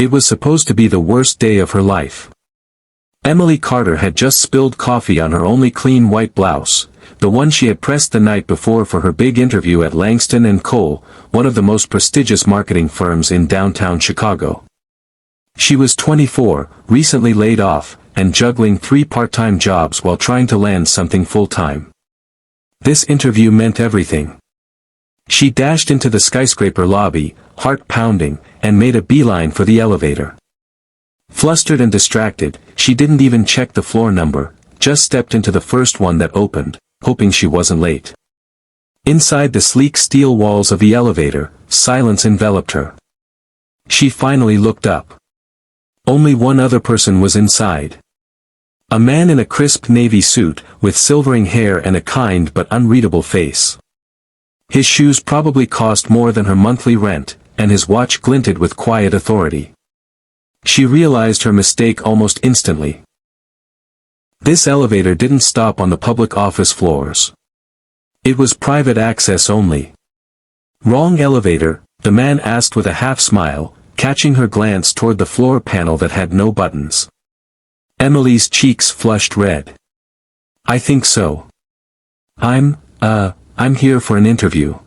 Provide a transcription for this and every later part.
It was supposed to be the worst day of her life. Emily Carter had just spilled coffee on her only clean white blouse, the one she had pressed the night before for her big interview at Langston & Cole, one of the most prestigious marketing firms in downtown Chicago. She was 24, recently laid off, and juggling 3 part-time jobs while trying to land something full-time. This interview meant everything. She dashed into the skyscraper lobby, heart pounding, and made a beeline for the elevator. Flustered and distracted, she didn't even check the floor number, just stepped into the first one that opened, hoping she wasn't late. Inside the sleek steel walls of the elevator, silence enveloped her. She finally looked up. Only one other person was inside. A man in a crisp navy suit, with silvering hair and a kind but unreadable face. His shoes probably cost more than her monthly rent, and his watch glinted with quiet authority. She realized her mistake almost instantly. This elevator didn't stop on the public office floors. It was private access only. "Wrong elevator," the man asked with a half-smile, catching her glance toward the floor panel that had no buttons. Emily's cheeks flushed red. "I think so. I'm here for an interview."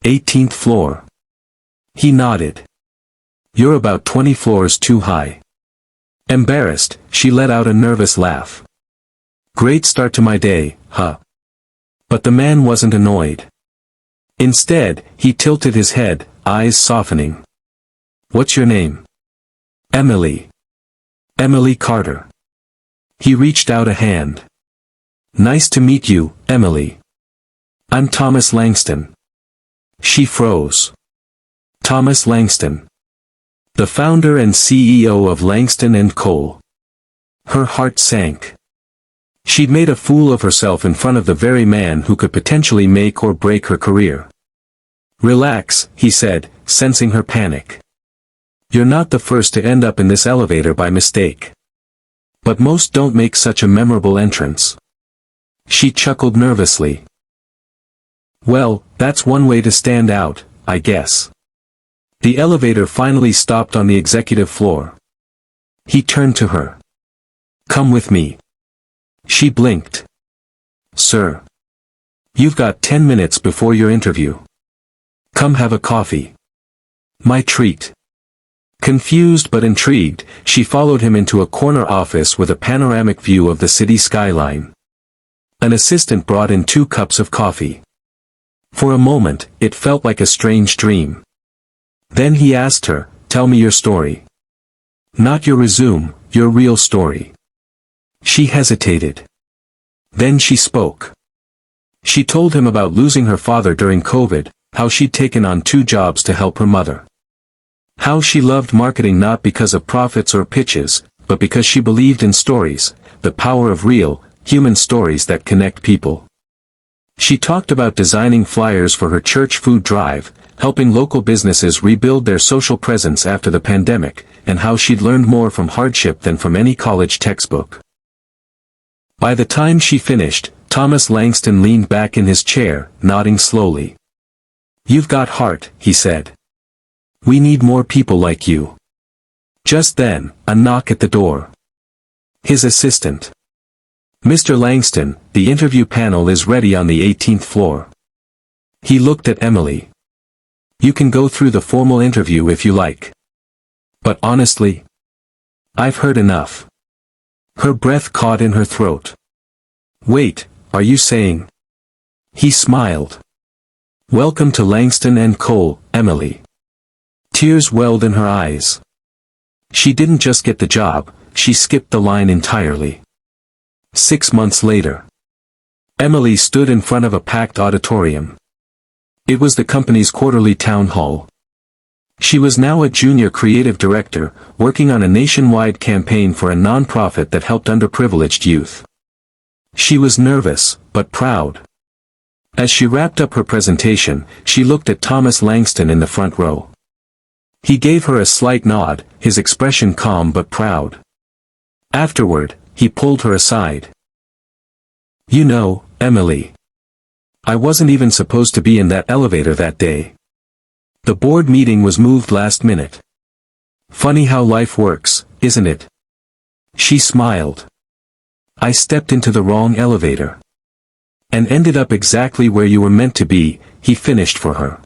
18th floor. He nodded. "You're about 20 floors too high." Embarrassed, she let out a nervous laugh. "Great start to my day, huh?" But the man wasn't annoyed. Instead, he tilted his head, eyes softening. "What's your name?" "Emily. Emily Carter." He reached out a hand. "Nice to meet you, Emily. I'm Thomas Langston." She froze. Thomas Langston. The founder and CEO of Langston & Cole. Her heart sank. She'd made a fool of herself in front of the very man who could potentially make or break her career. "Relax," he said, sensing her panic. "You're not the first to end up in this elevator by mistake. But most don't make such a memorable entrance." She chuckled nervously. "Well, that's one way to stand out, I guess." The elevator finally stopped on the executive floor. He turned to her. "Come with me." She blinked. "Sir. You've got 10 minutes before your interview. Come have a coffee." "My treat." Confused but intrigued, she followed him into a corner office with a panoramic view of the city skyline. An assistant brought in 2 cups of coffee. For a moment, it felt like a strange dream. Then he asked her, "Tell me your story. Not your resume, your real story." She hesitated. Then she spoke. She told him about losing her father during COVID, how she'd taken on 2 jobs to help her mother. How she loved marketing not because of profits or pitches, but because she believed in stories, the power of real, human stories that connect people. She talked about designing flyers for her church food drive, helping local businesses rebuild their social presence after the pandemic, and how she'd learned more from hardship than from any college textbook. By the time she finished, Thomas Langston leaned back in his chair, nodding slowly. "You've got heart," he said. "We need more people like you." Just then, a knock at the door. His assistant. "Mr. Langston, the interview panel is ready on the 18th floor." He looked at Emily. "You can go through the formal interview if you like. But honestly, I've heard enough." Her breath caught in her throat. "Wait, are you saying?" He smiled. "Welcome to Langston & Cole, Emily." Tears welled in her eyes. She didn't just get the job, she skipped the line entirely. 6 months later. Emily stood in front of a packed auditorium. It was the company's quarterly town hall. She was now a junior creative director, working on a nationwide campaign for a nonprofit that helped underprivileged youth. She was nervous, but proud. As she wrapped up her presentation, she looked at Thomas Langston in the front row. He gave her a slight nod, his expression calm but proud. Afterward, he pulled her aside. "You know, Emily, I wasn't even supposed to be in that elevator that day. The board meeting was moved last minute. Funny how life works, isn't it? She smiled. I stepped into the wrong elevator. And ended up exactly where you were meant to be, he finished for her.